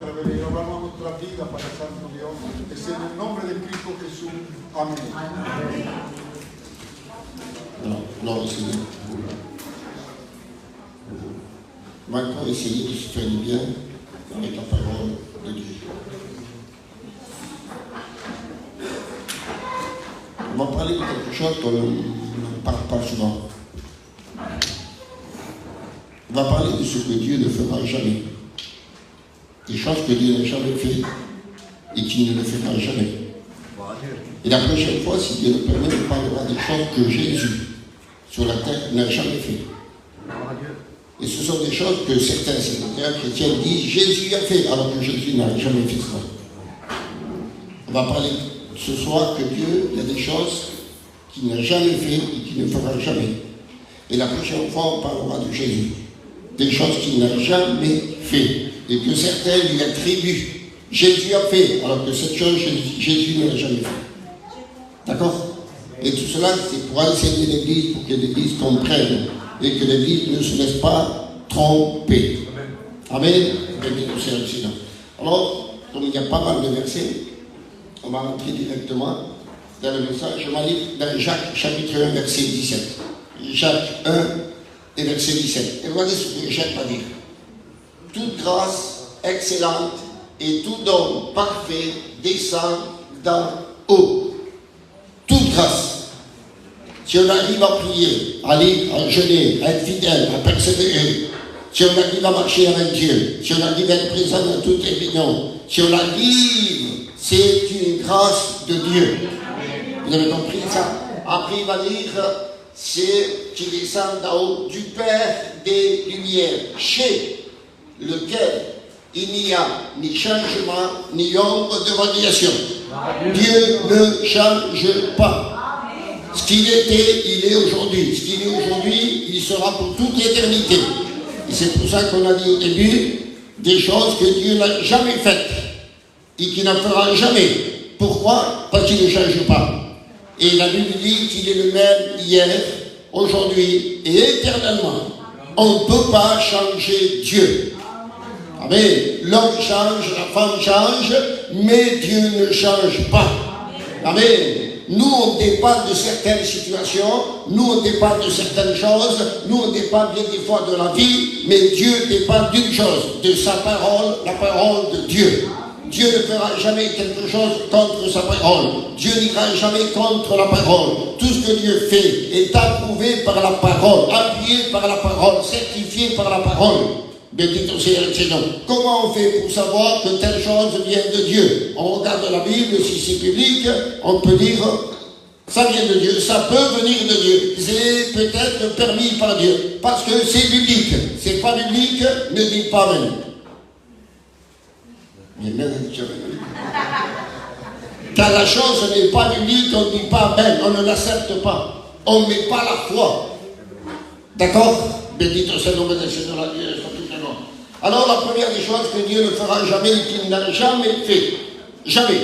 renovamos nuestra vida para el Santo Dios. Es en el nombre de Cristo Jesús. Amén. Non, c'est maintenant essayer de se faire du bien avec la parole de Dieu. On va parler de quelque chose qu'on ne parle pas souvent. On va parler de ce que Dieu ne fera jamais. Des choses que Dieu n'a jamais fait et qui ne le fera jamais. Et la prochaine fois, si Dieu le permet, on parlera des choses que Jésus, sur la terre, n'a jamais fait. Et ce sont des choses que certains sénateurs chrétiens disent Jésus a fait, alors que Jésus n'a jamais fait ça. On va parler ce soir que Dieu, il y a des choses qu'il n'a jamais fait et qu'il ne fera jamais. Et la prochaine fois, on parlera de Jésus. Des choses qu'il n'a jamais fait et que certains lui attribuent. Jésus a fait, alors que cette chose, Jésus ne l'a jamais fait. D'accord? Et tout cela, c'est pour enseigner l'Église, pour que l'Église comprenne et que l'Église ne se laisse pas tromper. Amen. Amen. Alors, comme il y a pas mal de versets, on va rentrer directement dans le message. Je vais lire dans Jacques, chapitre 1, verset 17. Jacques 1 et verset 17. Et regardez ce que Jacques va dire. Toute grâce excellente et tout don parfait descend d'en haut. Toute grâce. Si on arrive à prier, à lire, à jeûner, à être fidèle, à persévérer, si on arrive à marcher avec Dieu, si on arrive à être présent dans toutes les réunions, si on arrive, c'est une grâce de Dieu. Vous avez compris ça? Après, il va dire, c'est qui descend d'en haut du Père des Lumières, chez lequel il n'y a ni changement, ni ombre de variation. Dieu ne change pas. Ce qu'il était, il est aujourd'hui. Ce qu'il est aujourd'hui, il sera pour toute l'éternité. Et c'est pour ça qu'on a dit au début des choses que Dieu n'a jamais faites et qu'il n'en fera jamais. Pourquoi? Parce qu'il ne change pas. Et la Bible dit qu'il est le même hier, aujourd'hui et éternellement. On ne peut pas changer Dieu. Amen. L'homme change, la femme change, mais Dieu ne change pas. Amen. Nous, on dépend de certaines situations, nous, on dépend de certaines choses, nous, on dépend bien des fois de la vie, mais Dieu dépend d'une chose, de sa parole, la parole de Dieu. Dieu ne fera jamais quelque chose contre sa parole. Dieu n'ira jamais contre la parole. Tout ce que Dieu fait est approuvé par la parole, appuyé par la parole, certifié par la parole. Béni Seigneur et Seigneur. Comment on fait pour savoir que telle chose vient de Dieu? On regarde la Bible, si c'est biblique, on peut dire ça vient de Dieu, ça peut venir de Dieu. C'est peut-être permis par Dieu, parce que c'est biblique. C'est pas biblique, ne dis pas Amen. Quand la chose n'est pas biblique, on ne dit pas Amen, on ne l'accepte pas. On ne met pas la foi. D'accord? Béni soit le nom de Seigneur, alors la première des choses que Dieu ne fera jamais et qu'il n'a jamais fait, jamais,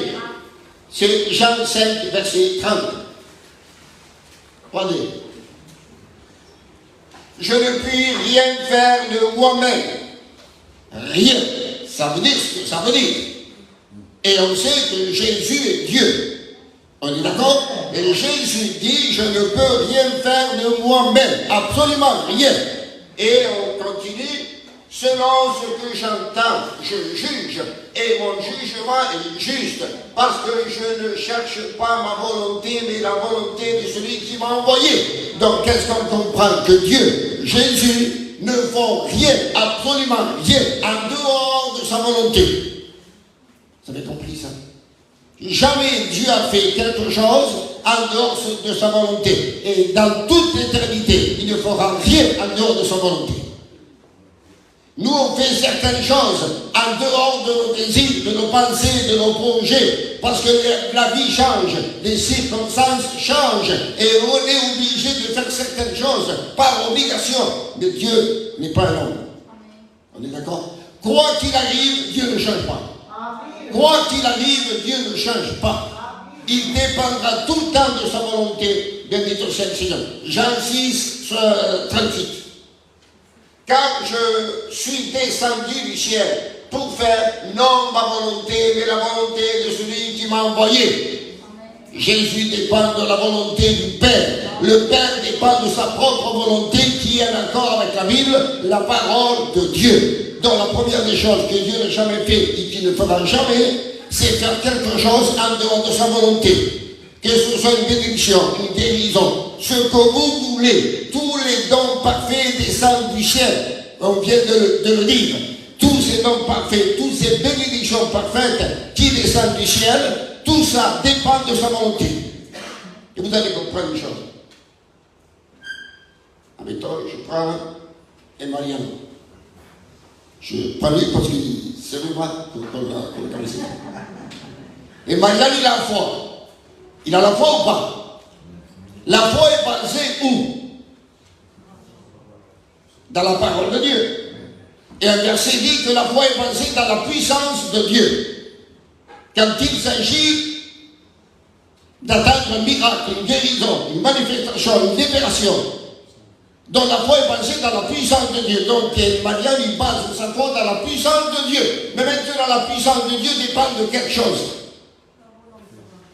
c'est Jean 5, verset 30. Regardez. Je ne puis rien faire de moi-même. Rien. Ça veut dire ce que ça veut dire. Et on sait que Jésus est Dieu. On est d'accord? Et Jésus dit, je ne peux rien faire de moi-même. Absolument rien. Et on continue. Selon ce que j'entends, je juge, et mon jugement est juste, parce que je ne cherche pas ma volonté, mais la volonté de celui qui m'a envoyé. Donc, qu'est-ce qu'on comprend? Que Dieu, Jésus, ne font rien, absolument rien, en dehors de sa volonté. Vous avez compris ça? Jamais Dieu a fait quelque chose en dehors de sa volonté. Et dans toute l'éternité, il ne fera rien en dehors de sa volonté. Nous, on fait certaines choses en dehors de nos désirs, de nos pensées, de nos projets, parce que la vie change, les circonstances changent, et on est obligé de faire certaines choses par obligation. Mais Dieu n'est pas un homme. On est d'accord? Quoi qu'il arrive, Dieu ne change pas. Quoi qu'il arrive, Dieu ne change pas. Il dépendra tout le temps de sa volonté. Béni soit le Seigneur. Jean 6, 38. Car je suis descendu du ciel pour faire non ma volonté, mais la volonté de celui qui m'a envoyé. Jésus dépend de la volonté du Père. Le Père dépend de sa propre volonté qui est en accord avec la Bible, la parole de Dieu. Donc la première des choses que Dieu n'a jamais fait et qu'il ne fera jamais, c'est faire quelque chose en dehors de sa volonté. Que ce soit une bénédiction, une guérison, ce que vous voulez, tous les dons parfaits descendent du ciel. On vient de le dire. Tous ces dons parfaits, toutes ces bénédictions parfaites qui descendent du ciel, tout ça dépend de sa volonté. Et vous allez comprendre une chose. Admettons, je prends et Marianne. Je prends lui parce que c'est le moi qu'on le connaissait. Et Marianne, il a la foi. Il a la foi ou pas? La foi est basée où? Dans la parole de Dieu. Et un verset dit que la foi est basée dans la puissance de Dieu. Quand il s'agit d'atteindre un miracle, une guérison, une manifestation, une libération, donc la foi est basée dans la puissance de Dieu. Donc Marianne, il base sa foi dans la puissance de Dieu. Mais maintenant, la puissance de Dieu dépend de quelque chose.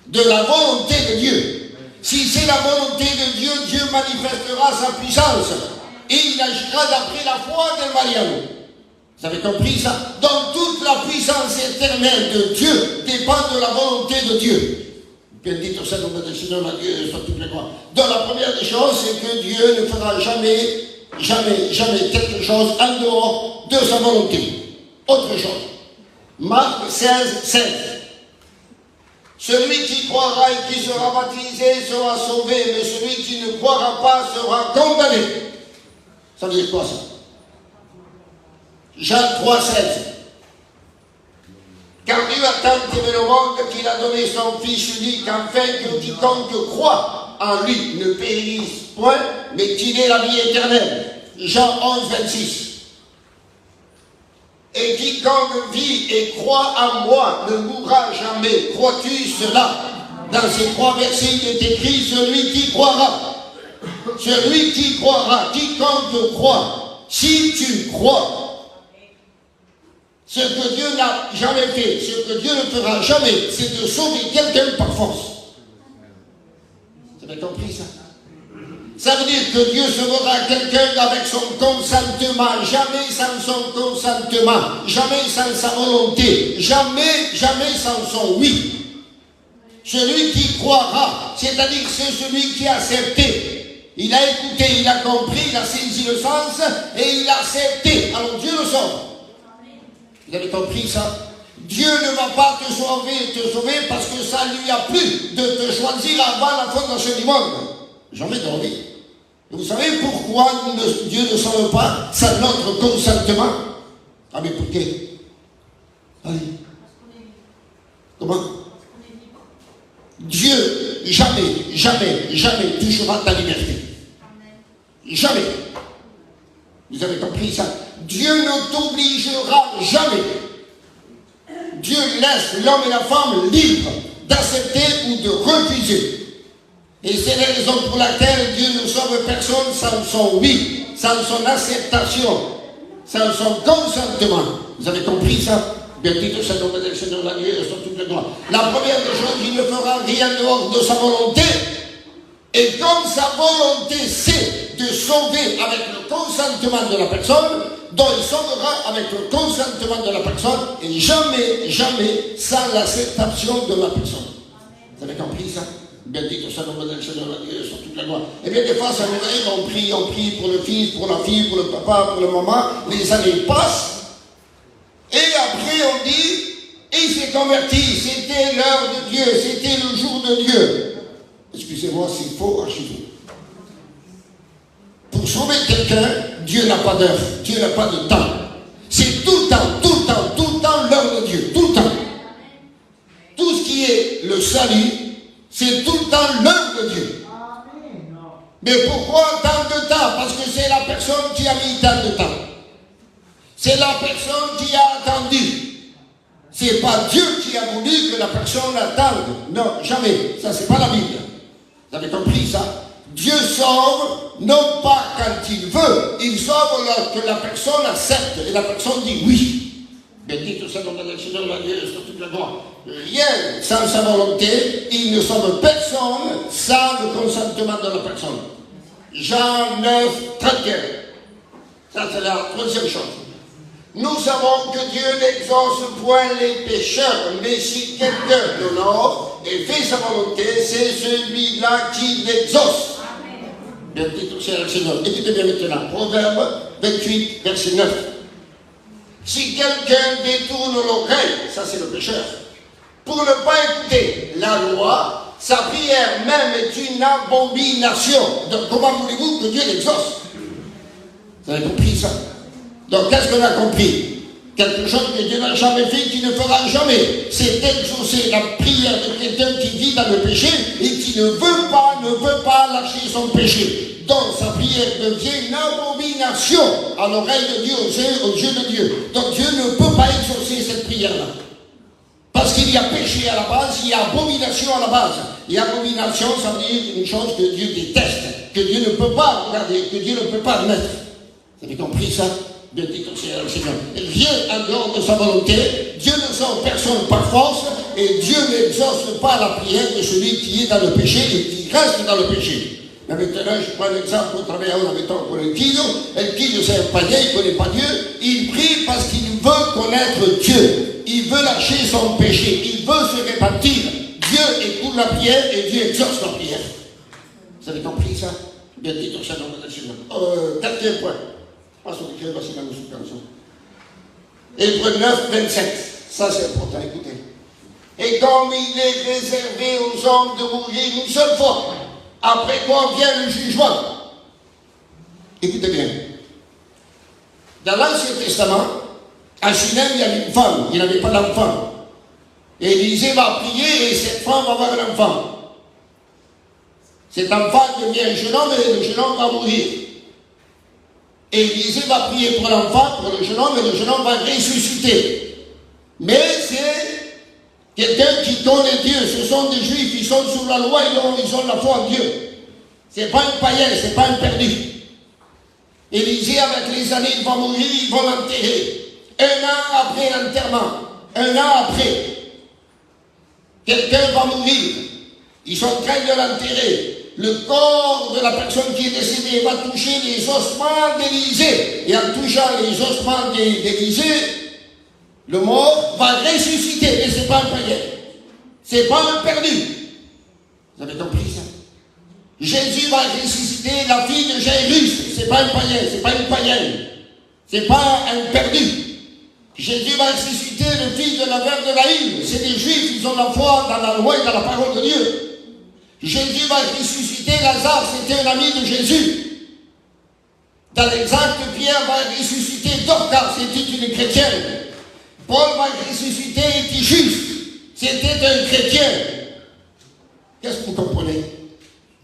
De la volonté de Dieu. Si c'est la volonté de Dieu, Dieu manifestera sa puissance. Et il agira d'après la foi de Marianne. Vous avez compris ça? Donc toute la puissance éternelle de Dieu dépend de la volonté de Dieu. Bendito sea el nombre del Seigneur, la Dieu soit toute la gloire. Donc la première des choses, c'est que Dieu ne fera jamais quelque chose en dehors de sa volonté. Autre chose. Marc 16, 16. Celui qui croira et qui sera baptisé sera sauvé, mais celui qui ne croira pas sera condamné. Ça veut dire quoi ça? Jean 3, 16. Car Dieu a tant aimé le monde qu'il a donné son Fils unique, afin que quiconque croit en lui ne périsse point, mais qu'il ait la vie éternelle. Jean 11, 26. Et quiconque vit et croit en moi ne mourra jamais. Crois-tu cela? Dans ces 3 versets, il est écrit celui qui croira. Celui qui croira, quiconque croit. Si tu crois, ce que Dieu n'a jamais fait, ce que Dieu ne fera jamais, c'est de sauver quelqu'un par force. Vous avez compris ça? Ça veut dire que Dieu sauvera quelqu'un avec son consentement, jamais sans son consentement, jamais sans sa volonté, jamais sans son oui. Celui qui croira, c'est-à-dire c'est celui qui a accepté. Il a écouté, il a compris, il a saisi le sens et il a accepté. Alors Dieu le sauve. Vous avez compris ça? Dieu ne va pas te sauver parce que ça lui a plu de te choisir avant la fondation du monde. Jamais dans la vie. Vous savez pourquoi Dieu ne sauve pas sans notre consentement? Ah mais pourquoi? Allez. Comment? Dieu jamais touchera ta liberté. Jamais. Vous avez compris ça? Dieu ne t'obligera jamais. Dieu laisse l'homme et la femme libres d'accepter ou de refuser. Et c'est la raison pour laquelle Dieu ne sauve personne sans son oui, sans son acceptation, sans son consentement. Vous avez compris ça? Bendito sea el nombre del Seigneur, la Dieu soit toute la gloire. La première des choses, il ne fera rien dehors de sa volonté. Et comme sa volonté, c'est de sauver avec le consentement de la personne, donc il sauvera avec le consentement de la personne et jamais sans l'acceptation de la personne. Vous avez compris ça? Bendito sea el nombre del Seigneur, la Dieu soit toute la gloire. Et bien des fois ça nous arrive, on prie pour le fils, pour la fille, pour le papa, pour la maman, les années passent, et après on dit, il s'est converti, c'était l'heure de Dieu, c'était le jour de Dieu. Excusez-moi, c'est faux, archi faux. Pour sauver quelqu'un, Dieu n'a pas d'heure, Dieu n'a pas de temps. C'est tout le temps l'heure de Dieu, tout le temps. Tout ce qui est le salut, c'est tout le temps l'heure de Dieu. Mais pourquoi tant de temps? Parce que c'est la personne qui a mis tant de temps. C'est la personne qui a attendu. C'est pas Dieu qui a voulu que la personne attende. Non, jamais. Ça, c'est pas la Bible. Vous avez compris ça? Dieu sauve, non pas quand il veut, il sauve lorsque la personne accepte et la personne dit oui. Bendito sea el nombre del Señor, la Dieu sur toute la gloire. Rien sans sa volonté, il ne sauve personne sans le consentement de la personne. Jean 9, 31. Ça, c'est la troisième chose. Nous savons que Dieu n'exauce point les pécheurs, mais si quelqu'un honore et fait sa volonté, c'est celui-là qui l'exauce. Bendito sea el Señor. Écoutez bien maintenant, Proverbe 28, verset 9. Si quelqu'un détourne l'oreille, ça c'est le pécheur, pour ne pas écouter la loi, sa prière même est une abomination. Donc comment voulez-vous que Dieu l'exauce? Vous avez compris ça? Donc qu'est-ce qu'on a compris? Quelque chose que Dieu n'a jamais fait, qu'il ne fera jamais. C'est exaucer la prière de quelqu'un qui vit dans le péché et qui ne veut pas lâcher son péché. Donc sa prière devient une abomination à l'oreille de Dieu, aux yeux de Dieu. Donc Dieu ne peut pas exaucer cette prière-là. Parce qu'il y a péché à la base, il y a abomination à la base. Et abomination, ça veut dire une chose que Dieu déteste, que Dieu ne peut pas regarder, que Dieu ne peut pas mettre. Vous avez compris ça? Bendito sea el Seigneur. Il vient en dehors de sa volonté, Dieu ne sauve personne par force, et Dieu n'exauce pas la prière de celui qui est dans le péché et qui reste dans le péché. Mais maintenant, je prends l'exemple au travail où on avait tant pour le Kino. El Kino, c'est un païen, il ne connaît pas Dieu. Il prie parce qu'il veut connaître Dieu. Il veut lâcher son péché. Il veut se repentir. Dieu écoute la prière et Dieu exauce la prière. Vous avez compris ça? Bendito sea el nombre del Señor. Quatrième point. Passons au cœur, voici dans nos sous-cançons. Hébreux 9, 27. Ça, c'est important, écoutez. Et comme il est réservé aux hommes de mourir une seule fois, après quoi vient le jugement. Écoutez bien. Dans l'Ancien Testament, à Shunem, il y avait une femme, il n'avait pas d'enfant. Et Élisée va prier et cette femme va avoir un enfant. Cet enfant devient un jeune homme et le jeune homme va mourir. Et Élisée va prier pour l'enfant, pour le jeune homme, et le jeune homme va ressusciter. Mais c'est quelqu'un qui connaît Dieu. Ce sont des juifs, ils sont sous la loi, ils ont la foi en Dieu. Ce n'est pas un païen, ce n'est pas un perdu. Élisée, avec les années, il va mourir, ils vont l'enterrer. Un an après l'enterrement, un an après, quelqu'un va mourir. Ils sont en train de l'enterrer. Le corps de la personne qui est décédée va toucher les ossements d'Élisée. Et en touchant les ossements d'Élisée, le mort va ressusciter. Mais ce n'est pas un païen. Ce n'est pas un perdu. Vous avez compris ça? Jésus va ressusciter la fille de Jairus. Ce n'est pas un païen, ce n'est pas une païenne. Ce n'est pas un perdu. Jésus va ressusciter le fils de la veuve de Naïm. C'est des juifs, ils ont la foi dans la loi et dans la parole de Dieu. Jésus va ressusciter Lazare, c'était un ami de Jésus. Dans l'exemple, Pierre va ressusciter Dorcas, c'était une chrétienne. Paul va ressusciter Étichus, c'était un chrétien. Qu'est-ce que vous comprenez?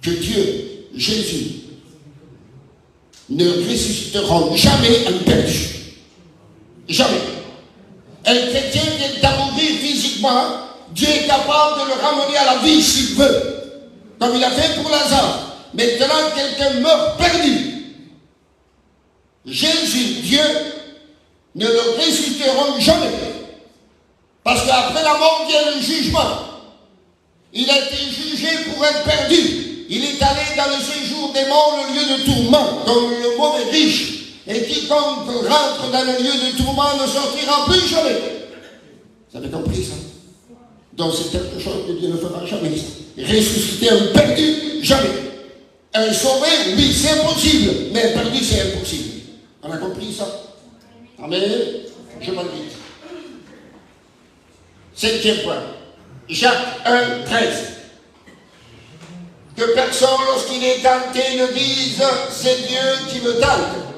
Que Dieu, Jésus, ne ressusciteront jamais un perdu. Jamais. Un chrétien vient à mourir physiquement, Dieu est capable de le ramener à la vie s'il veut. Comme il a fait pour Lazare. Maintenant, quelqu'un meurt perdu. Jésus, Dieu, ne le ressusciteront jamais. Parce qu'après la mort vient le jugement. Il a été jugé pour être perdu. Il est allé dans le séjour des morts, le lieu de tourment, comme le mauvais riche. Et quiconque rentre dans le lieu de tourment ne sortira plus jamais. Vous avez compris ça? Donc c'est quelque chose que Dieu ne fera jamais. Ressusciter un perdu, jamais. Un sauvé, oui, c'est possible. Mais un perdu, c'est impossible. On a compris ça? Amen. Je m'en dis. Cinquième point. Jacques 1, 13. Que personne, lorsqu'il est tenté, ne dise « c'est Dieu qui me tente ».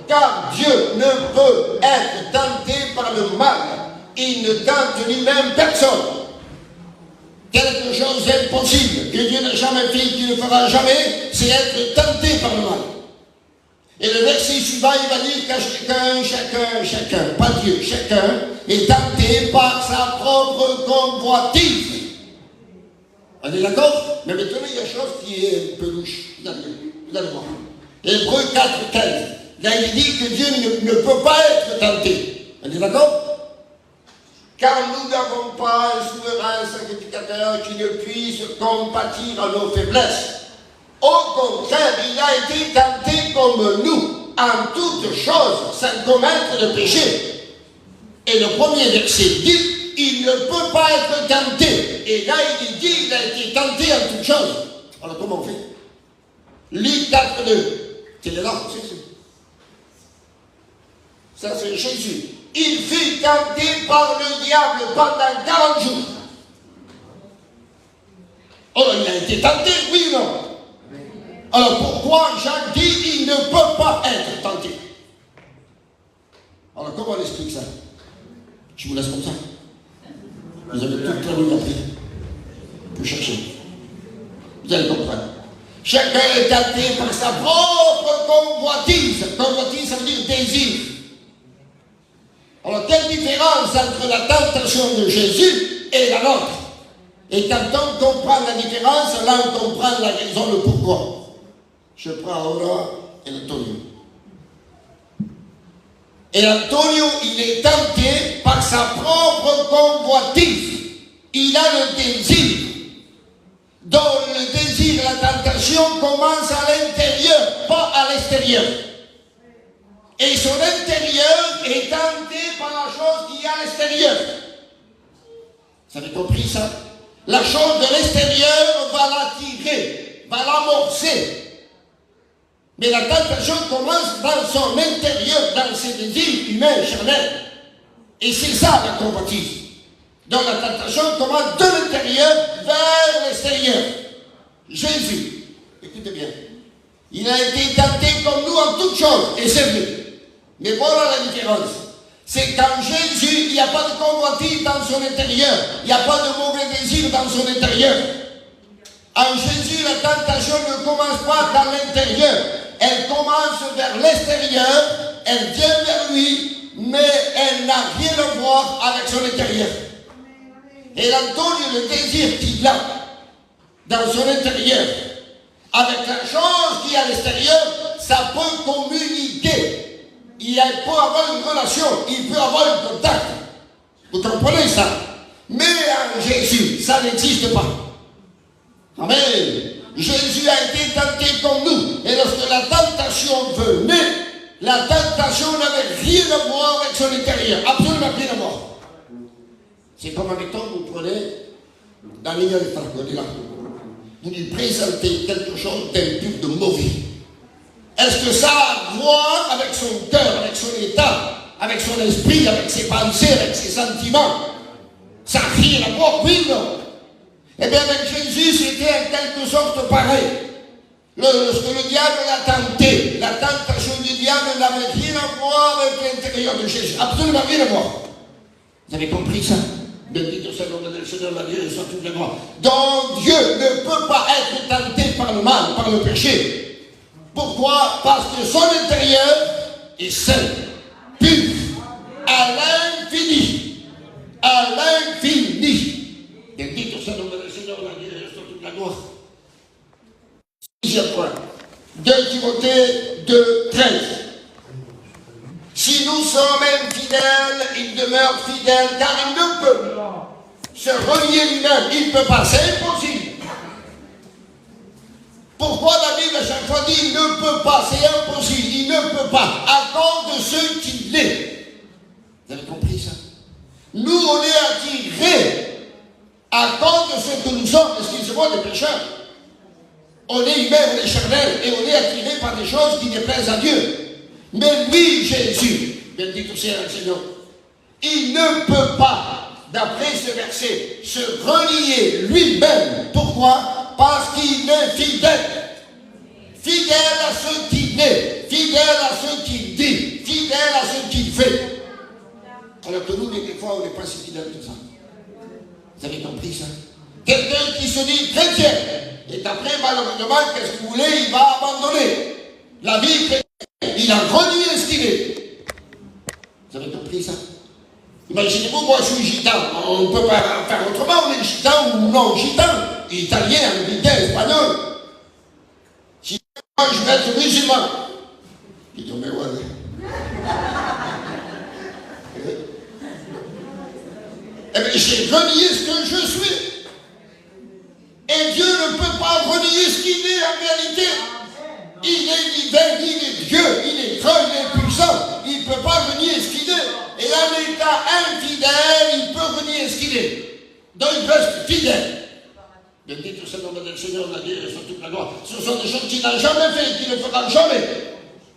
Car Dieu ne peut être tenté par le mal. Il ne tente lui-même personne. Quelque chose d'impossible que Dieu n'a jamais fait, qu'il ne fera jamais, c'est être tenté par le mal. Et le verset suivant, il va dire que chacun, pas Dieu, chacun est tenté par sa propre convoitise. On est d'accord? Mais maintenant, il y a une chose qui est un peu louche. Vous allez voir. Hébreux 4, 15. Là, il dit que Dieu ne peut pas être tenté. On est d'accord? car nous n'avons pas un souverain sacrificateur qui ne puisse compatir à nos faiblesses. Au contraire, il a été tenté comme nous, en toutes choses, sans commettre de péché. Et le premier verset dit, il ne peut pas être tenté. Et là, il dit, il a été tenté en toutes choses. Alors, comment on fait? Luc 4:2. C'est là, ça c'est Jésus. Il fut tenté par le diable pendant 40 jours. Alors, il a été tenté, oui ou non? Alors, pourquoi Jean dit, il ne peut pas être tenté? Alors, comment on explique ça? Je vous laisse comme ça. Vous avez toute la nuit appris. Vous cherchez. Vous allez comprendre. Chacun est tenté par sa propre convoitise. Convoitise, ça veut dire désir. Alors, quelle différence entre la tentation de Jésus et la nôtre? Et quand on comprend la différence, là on comprend la raison, le pourquoi. Je prends Aura et Antonio. Et Antonio, il est tenté par sa propre convoitise. Il a le désir. Donc le désir, la tentation commence à l'intérieur, pas à l'extérieur. Et son intérieur est tenté par la chose qui est à l'extérieur. Vous avez compris ça? La chose de l'extérieur va l'attirer, va l'amorcer. Mais la tentation commence dans son intérieur, dans ses désirs humains, charnels. Et c'est ça la convoitise. Donc la tentation commence de l'intérieur vers l'extérieur. Jésus, écoutez bien, il a été tenté comme nous en toutes choses, et c'est vrai. Mais voilà la différence. C'est qu'en Jésus, il n'y a pas de convoitise dans son intérieur. Il n'y a pas de mauvais désir dans son intérieur. En Jésus, la tentation ne commence pas dans l'intérieur. Elle commence vers l'extérieur. Elle vient vers lui, mais elle n'a rien à voir avec son intérieur. Et l'Antonio, le désir qu'il a dans son intérieur, avec la chose qui est à l'extérieur, ça peut communiquer. Il peut avoir une relation, il peut avoir un contact. Vous comprenez ça? Mais en Jésus, ça n'existe pas. Amen. Jésus a été tenté comme nous. Et lorsque la tentation venait, la tentation n'avait rien à voir avec son intérieur. Absolument rien à voir. C'est comme avec toi, vous prenez dans les liens de là. Vous lui présentez quelque chose d'impur, de mauvais. Est-ce que ça a à voir avec son cœur, avec son état, avec son esprit, avec ses pensées, avec ses sentiments? Ça n'a rien à voir, oui ou non? Eh bien, avec Jésus, c'était en quelque sorte pareil. Lorsque le diable l'a tenté, la tentation du diable n'avait rien à voir avec l'intérieur de Jésus. Absolument rien à voir. Vous avez compris ça? Bendit soit le nom du Seigneur, la Dieu, soit toute la gloire. Donc, Dieu ne peut pas être tenté par le mal, par le péché. Pourquoi? Parce que son intérieur est saint, pur, à l'infini. À l'infini. Bendit soit le nom du Seigneur, la Dieu, soit toute la gloire. Sixième point. 2 Timothée 2:13. Si nous sommes infidèles, il demeure fidèle, car il ne peut se relier lui-même. Il ne peut pas, c'est impossible. Pourquoi la Bible à chaque fois dit il ne peut pas, c'est impossible, il ne peut pas, à cause de ce qu'il est. Vous avez compris ça? Nous, on est attirés à cause de ce que nous sommes, excusez-moi, des pécheurs. On est humain, on est charnel, et on est attirés par des choses qui déplaisent à Dieu. Mais lui, Jésus, bendit soit le Seigneur, il ne peut pas, d'après ce verset, se relier lui-même. Pourquoi? Parce qu'il est fidèle. Fidèle à ce qu'il est, fidèle à ce qu'il dit, fidèle à ce qu'il fait. Alors que nous, des fois, on n'est pas si fidèles que ça. Vous avez compris ça? Quelqu'un qui se dit chrétien, et après, malheureusement, qu'est-ce que vous voulez, il va abandonner la vie chrétienne. Il a renié ce qu'il est. Vous avez compris ça? Imaginez-vous, moi je suis gitan. On ne peut pas faire autrement, on est gitan ou non gitan. Italien, américain, espagnol. Si moi je vais être musulman, il dit, mais ouais. Eh bien, j'ai renié ce que je suis. Et Dieu ne peut pas renier ce qu'il est en réalité. Il est divin, il est Dieu, il est grand, il est puissant. Il ne peut pas renier ce qu'il est. Et en étant infidèle, il peut renier ce qu'il est. Donc il reste fidèle. Bendito soit le nom du Seigneur, la Dieu soit toute la gloire. Ce sont des choses qu'il n'a jamais fait et qu'il ne fera jamais.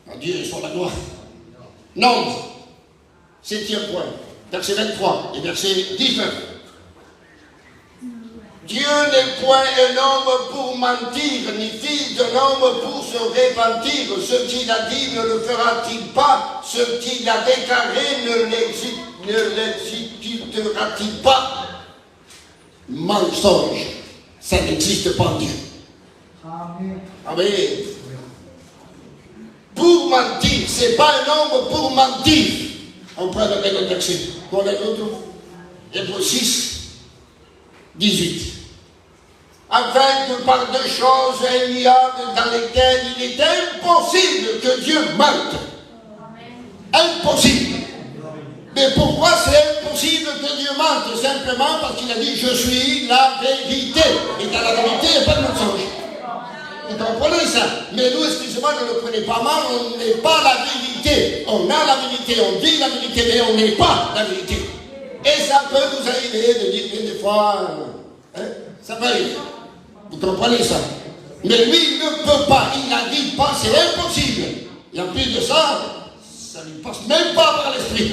La Dieu soit la gloire. Nombre, 7e point, verset 23 et verset 19. Dieu n'est point un homme pour mentir, ni fils d'un homme pour se repentir. Ce qu'il a dit ne le fera-t-il pas? Ce qu'il a déclaré ne l'exécutera-t-il pas? Mensonge, ça n'existe pas en Dieu. Amen. Pour mentir, c'est pas un homme pour mentir. On prend le même verset. Quoi l'autre? Hébreux 6, 18. Afin que par deux choses ignorables dans lesquelles il est impossible que Dieu mente. Impossible. Mais pourquoi c'est impossible que Dieu mente? Simplement parce qu'il a dit je suis la vérité. Et dans la vérité, il n'y a pas de mensonge. Vous comprenez ça? Mais nous, excusez-moi, ne le prenez pas mal, on n'est pas la vérité. On a la vérité, on dit la vérité, mais on n'est pas la vérité. Et ça peut vous arriver de dire des fois, ça peut arriver. Vous comprenez ça? Mais lui, il ne peut pas, il n'a dit pas, c'est impossible. Et en plus de ça, ça ne lui passe même pas par l'esprit.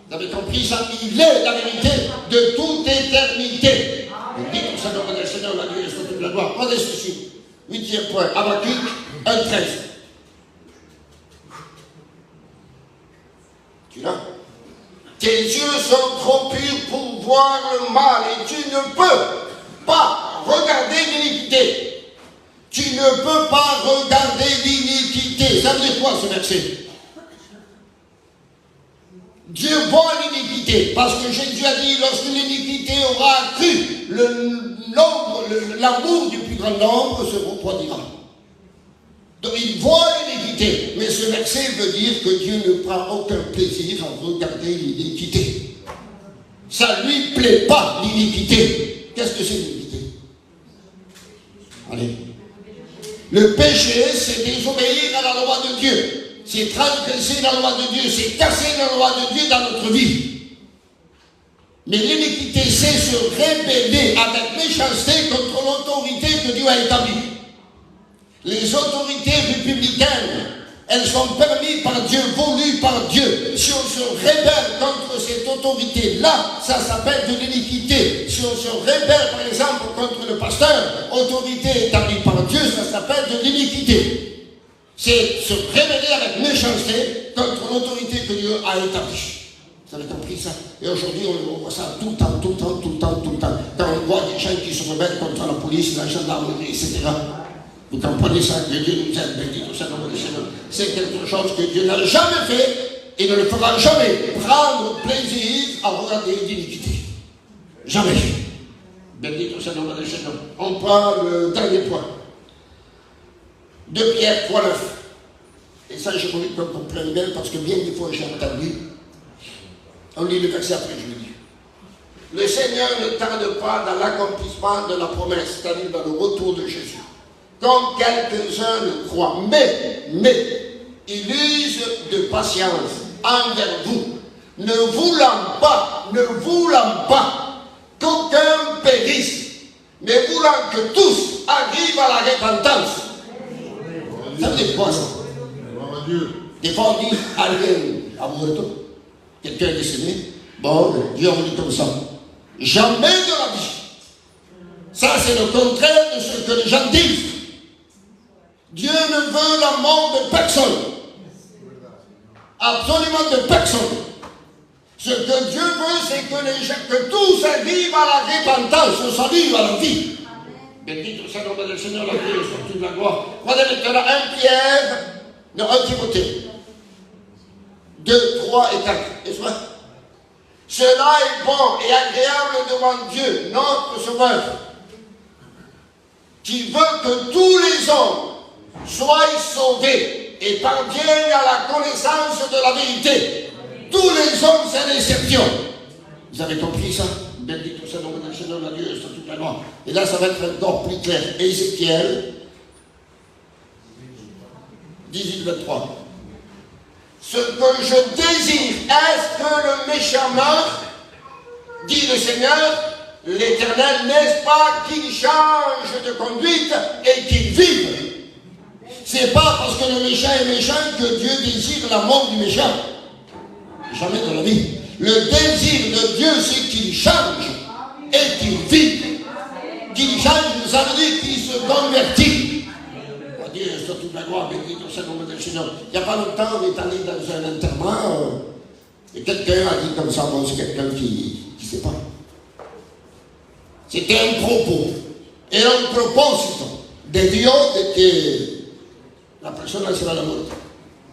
Vous avez compris ça? Il est la vérité de toute éternité. Vous dites tout ça dans le Seigneur, la Dieu, soit toute la gloire. Prenez ceci. 8e point, Habakkuk 1,13. Tu l'as? Tes yeux sont trop purs pour voir le mal et tu ne peux pas regarder l'iniquité. Tu ne peux pas regarder l'iniquité. Ça veut dire quoi ce verset? Dieu voit l'iniquité, parce que Jésus a dit, lorsque l'iniquité aura accru, l'amour du plus grand nombre se reproduira. Donc il voit l'iniquité, mais ce verset veut dire que Dieu ne prend aucun plaisir à regarder l'iniquité. Ça ne lui plaît pas, l'iniquité. Qu'est-ce que c'est l'iniquité? Allez. Le péché, c'est désobéir à la loi de Dieu. C'est transgresser la loi de Dieu, c'est casser la loi de Dieu dans notre vie. Mais l'iniquité, c'est se rébeller avec méchanceté contre l'autorité que Dieu a établie. Les autorités républicaines, elles sont permises par Dieu, voulues par Dieu. Si on se rébelle contre cette autorité-là, ça s'appelle de l'iniquité. Si on se rébelle, par exemple, contre le pasteur, autorité établie par Dieu, ça s'appelle de l'iniquité. C'est se rébeller avec méchanceté contre l'autorité que Dieu a établie. Vous avez compris ça? Et aujourd'hui, on voit ça tout le temps. Quand on voit des gens qui se rebellent contre la police, la gendarmerie, etc. Vous comprenez ça? Que Dieu nous aide, béni tout ça, c'est quelque chose que Dieu n'a jamais fait et ne le fera jamais. Prendre plaisir à regarder l'iniquité. Jamais. Béni tout ça, on prend le dernier point. 2 Pierre 3,9. Et ça, je voulais qu'on comprenne bien, parce que bien des fois j'ai entendu. On lit le verset après, je le dis. Le Seigneur ne tarde pas dans l'accomplissement de la promesse, c'est-à-dire dans le retour de Jésus. Comme quelques-uns le croient. Mais, il use de patience envers vous, ne voulant pas qu'aucun périsse, mais voulant que tous arrivent à la repentance. Ça veut dire quoi ça? Des fois on dit, allez, amoureux, quelqu'un est décédé, bon, Dieu a voulu comme ça. Jamais de la vie. Ça c'est le contraire de ce que les gens disent. Dieu ne veut la mort de personne. Absolument de personne. Ce que Dieu veut, c'est que tous arrivent à la repentance, au salut, à la vie. Bendito soit le nom du Seigneur, la vie sur toute la gloire. Regardez maintenant 1 Timothée 2, 3 et 4. Est-ce vrai? Cela est bon et agréable devant Dieu, notre Sauveur, qui veut que tous les hommes soient sauvés et parviennent à la connaissance de la vérité. Tous les hommes, c'est l'exception. Vous avez compris ça? Béni tout ça, nom de Seigneur, la Dieu, c'est toute la gloire. Et là, ça va être encore plus clair. Ézéchiel 18-23. Ce que je désire, est-ce que le méchant meurt? Dit le Seigneur, l'Éternel, n'est-ce pas qu'il change de conduite et qu'il vive? C'est pas parce que le méchant est méchant que Dieu désire la mort du méchant. Jamais dans la vie. Le désir de Dieu, c'est qu'il change et qu'il vive. Qu'il change, ça veut dire qu'il se convertit. On va dire, c'est toute la gloire, béni soit le nom de Seigneur. Il n'y a pas longtemps, on est allé dans un enterrement, et quelqu'un a dit comme ça, bon, c'est quelqu'un qui ne sait pas. C'était un propos. Et un proposito de Dieu que la personne sera la mort.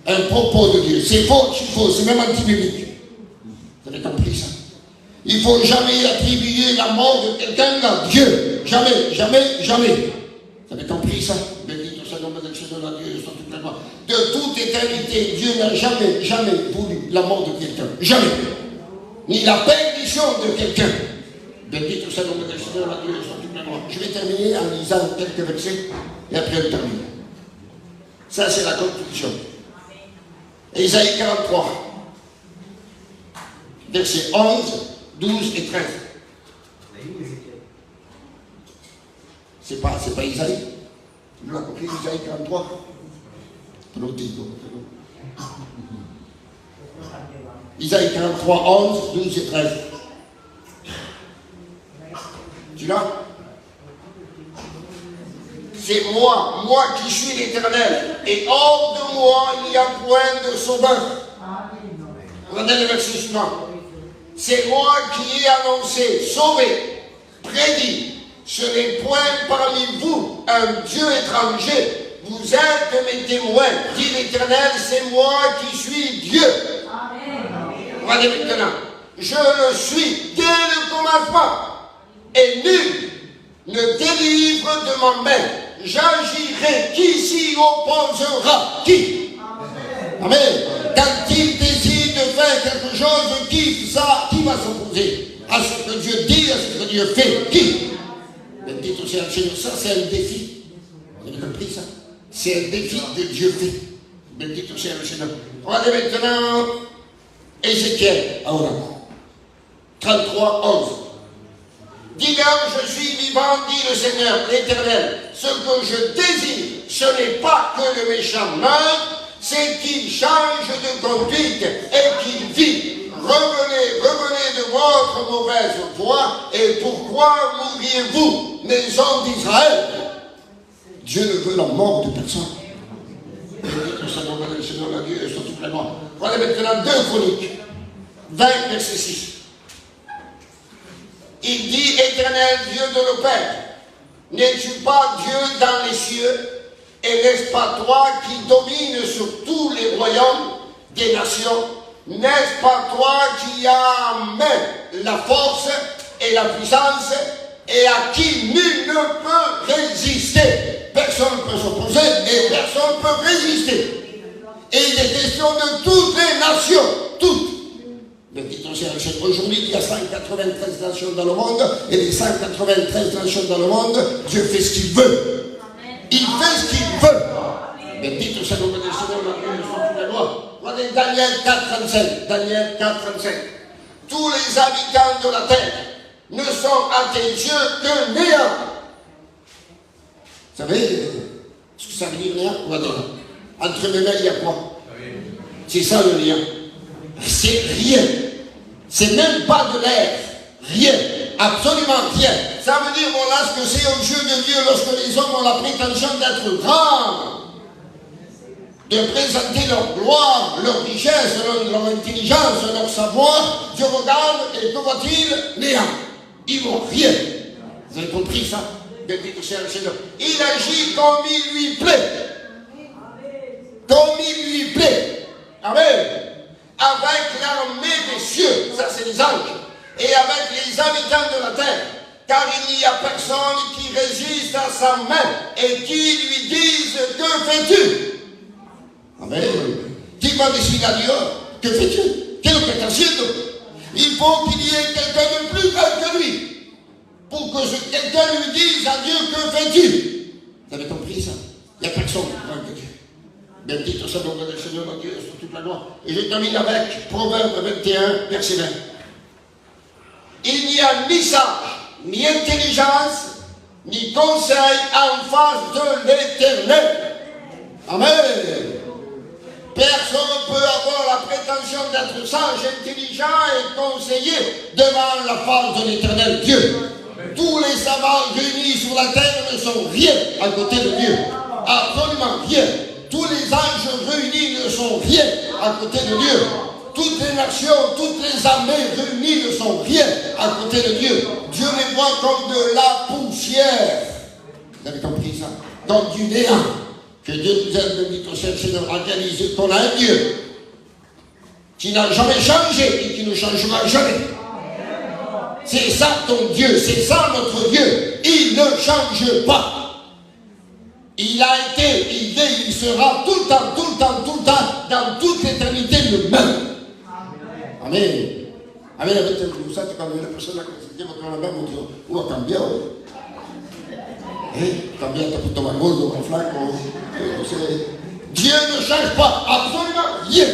Un propos de Dieu. C'est faux, c'est même antibiblique. Vous avez compris ça? Il ne faut jamais attribuer la mort de quelqu'un à Dieu. Jamais, jamais, jamais. Vous avez compris ça? Béni soit le nom de Dieu, soit toute la gloire. De toute éternité, Dieu n'a jamais, jamais voulu la mort de quelqu'un. Jamais. Ni la perdition de quelqu'un. Béni soit le nom de Dieu, soit toute la gloire. Je vais terminer en lisant quelques versets et après on termine. Ça, c'est la conclusion. Ésaïe 43. Versets 11, 12 et 13. C'est pas Isaïe. Vous l'avez compris, Isaïe 43. Isaïe 43, 11, 12 et 13. Tu l'as? C'est moi qui suis l'Éternel, et hors de moi il n'y a point de sauveur. Regardez le verset suivant. C'est moi qui ai annoncé, sauvé, prédit. Ce n'est point parmi vous un Dieu étranger. Vous êtes mes témoins. Dit l'Éternel, c'est moi qui suis Dieu. Regardez maintenant. Je le suis dès le commencement. Et nul ne délivre de ma main. J'agirai. Qui s'y opposera? Qui? Amen. Quand il décide de faire quelque chose, qui va s'opposer à ce que Dieu dit, à ce que Dieu fait? Qui? Bendito soit le Seigneur. Ça, c'est un défi. Vous avez compris ça? C'est un défi de Dieu fait. Bendito soit le Seigneur. Regardez maintenant Ézéchiel. Alors, 33, 11. Dis-leur, je suis vivant, dit le Seigneur, l'Éternel. Ce que je désire, ce n'est pas que le méchant meure, c'est qu'il change de conduite et qu'il vit. Revenez de votre mauvaise voie. Et pourquoi mourriez-vous, maison d'Israël? Dieu ne veut la mort de personne. Regardez maintenant 2 Chroniques 20, verset 6. Il dit, Éternel Dieu de nos pères, n'es-tu pas Dieu dans les cieux? Et n'est-ce pas toi qui domines sur tous les royaumes des nations? N'est-ce pas toi qui as en main la force et la puissance et à qui nul ne peut résister? Personne ne peut s'opposer et personne ne peut résister. Et il est question de toutes les nations, toutes. Aujourd'hui, il y a 193 nations dans le monde, et les 193 nations dans le monde, Dieu fait ce qu'il veut. Il fait ce qu'il veut. Bendito soit le nom de Seigneur, la Dieu, soit toute la gloire. Regardez Daniel 4,35. Daniel 4,35. Tous les habitants de la terre ne sont à tes yeux que néant. Vous savez ce que ça veut dire néant? Regardez. Entre les mains, il y a quoi? C'est ça le néant. C'est rien. C'est même pas de l'air. Rien. Absolument rien. Ça veut dire, voilà ce que c'est aux yeux de Dieu lorsque les hommes ont la prétention d'être grands, de présenter leur gloire, leur richesse, leur intelligence, leur savoir. Dieu regarde et que voit-il? Néant. Ils n'ont rien. Vous avez compris ça? Il agit comme il lui plaît. Comme il lui plaît. Amen. Avec l'armée des cieux, ça c'est les anges, et avec les habitants de la terre, car il n'y a personne qui résiste à sa main et qui lui dise que fais-tu? Amen. Qui va decir a Dios, que fais-tu? ¿Qué es lo que está haciendo? Il faut qu'il y ait quelqu'un de plus grand que lui. Pour que quelqu'un lui dise à Dieu, que fais-tu? Vous avez compris ça? Il n'y a personne plus grand que Dieu. Bendito soit le nom du Seigneur, notre Dieu, sur toute la gloire. Et je termine avec Proverbe 21, verset 20. Il n'y a ni sage, ni intelligence, ni conseil en face de l'Éternel. Amen. Personne ne peut avoir la prétention d'être sage, intelligent et conseiller devant la face de l'Éternel Dieu. Tous les savants réunis sur la terre ne sont rien à côté de Dieu. Absolument rien. Tous les anges réunis ne sont rien à côté de Dieu. Toutes les nations, toutes les armées réunies ne sont rien à côté de Dieu. Dieu les voit comme de la poussière. Vous avez compris ça? Comme du néant. Que Dieu nous aide, béni au Seigneur, à réaliser qu'on a un Dieu qui n'a jamais changé et qui ne changera jamais. C'est ça ton Dieu, c'est ça notre Dieu. Il ne change pas. Il a été, il est, il sera tout le temps, tout le temps, tout le temps, dans toute l'éternité le même. Amen. Amen. Vous savez, quand la personne qui va prendre la main, vous dit, où a cambié? Cambié, t'as pris ton magos, ton flac, Dieu ne change pas, absolument rien.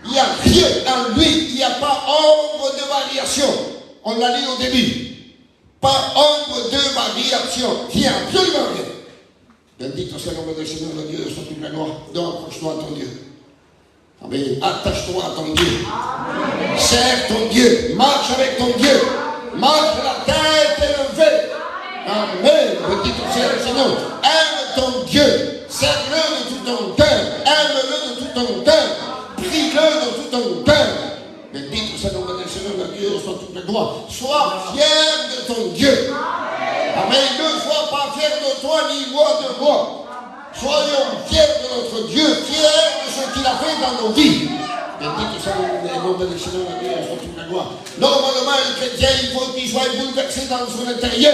Il n'y a rien en lui, il n'y a pas ombre de variation. On l'a dit au début. Pas ombre de variation. Rien, absolument rien. Bendito soit le nom du Seigneur, le Dieu, sur toute la gloire. Donc, accroche-toi à ton Dieu. Amen. Attache-toi à ton Dieu. Serre ton Dieu. Marche avec ton Dieu. Marche la tête élevée. Amen. Bendito soit le Seigneur. Aime ton Dieu. Serre-le de tout ton cœur. Aime-le de tout ton cœur. Prie-le de tout ton cœur. Bendito soit le nom du Seigneur, le Dieu, sur toute la gloire. Sois fier de ton Dieu. Amen. Ne sois pas fier de toi ni moi de moi. Soyons fiers de notre Dieu, fiers de ce qu'il a fait dans nos vies. Bendito soit le nom du Seigneur, le Dieu, sur toute la gloire. Normalement, un chrétien, il faut qu'il soit bouleversé dans son intérieur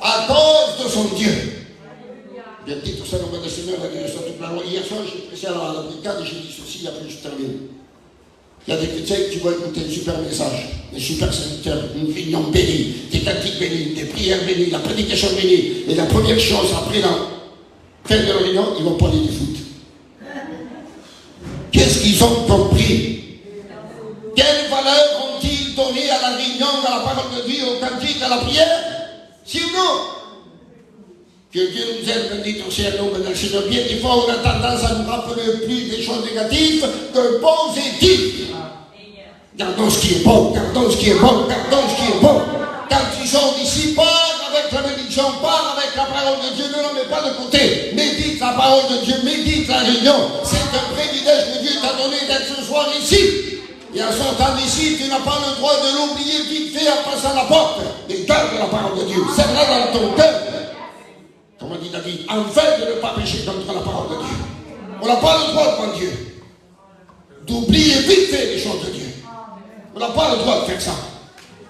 à cause de son Dieu. Bendito soit le nom du Seigneur, le Dieu, sur toute la gloire. Hier soir, j'ai prêché à la brigade et j'ai dit ceci, après je termine. Il y a des chrétiens qui vont écouter un super message, un super serviteur, une réunion bénie, des cantiques bénis, des prières bénies, la prédication bénie. Et la première chose, après la fin de la réunion, ils vont parler du foot. Qu'est-ce qu'ils ont compris? Quelle valeur ont-ils donné à la réunion, à la parole de Dieu, au cantique, à la prière? Si ou non? Que Dieu nous aide, bendito soit le nom du Seigneur. Bien des fois, on a tendance à nous rappeler plus des choses négatives que positives. Gardons ce qui est bon, gardons ce qui est bon, gardons ce qui est bon. Quand tu sors d'ici, pars avec la bénédiction, pars avec la parole de Dieu, ne la mets pas de côté. Médite la parole de Dieu, médite la réunion. C'est un privilège que Dieu t'a donné d'être ce soir ici. Et en sortant d'ici, tu n'as pas le droit de l'oublier vite fait en passant la porte. Et garde la parole de Dieu, serre-la dans ton cœur. Comment dit David? Enfin de ne pas pécher contre la parole de Dieu. On n'a pas le droit devant Dieu d'oublier vite fait les choses de Dieu. On n'a pas le droit de faire ça.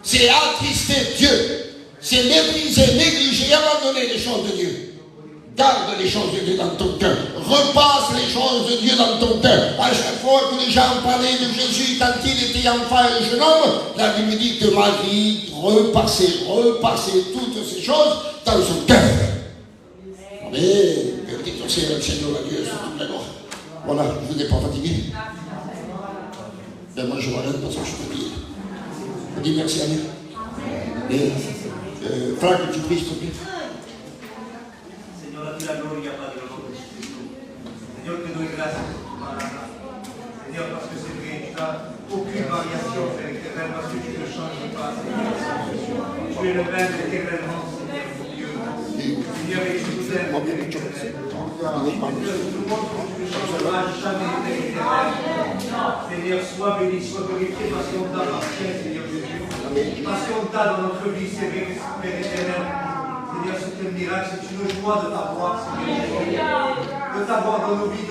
C'est attrister Dieu. C'est mépriser, négliger, abandonner les choses de Dieu. Garde les choses de Dieu dans ton cœur. Repasse les choses de Dieu dans ton cœur. À chaque fois que les gens parlaient de Jésus quand il était enfant et jeune homme, la Bible dit que Marie repassait toutes ces choses dans son cœur. Amen. Bendito soit le Seigneur, la Dieu, sur toute la gloire. Voilà, je ne vous ai pas fatigué. Ben moi je m'arrête parce que je peux dire. Je dis merci à Dieu. Et Franck, tu pries, s'il te plaît. Señor, a ti la gloria, Padre, au nom de Jésus. Seigneur, te donne grâce par la grâce. Seigneur, parce que c'est vrai, tu n'as aucune variation, Père éternel, parce que tu ne changes pas, Seigneur. Tu es le même éternellement, Seigneur, mon Dieu. Seigneur, et je vous aime, Père éternel. Seigneur, tout le monde, tu ne changeras jamais, Père éternel. Seigneur, sois béni, sois glorifié, parce qu'on t'appartient, Seigneur Jésus. Parce qu'on t'a dans notre vie, Seigneur, Père éternel. Seigneur, c'est un miracle, c'est une joie de t'avoir, Seigneur, de t'avoir dans nos vies.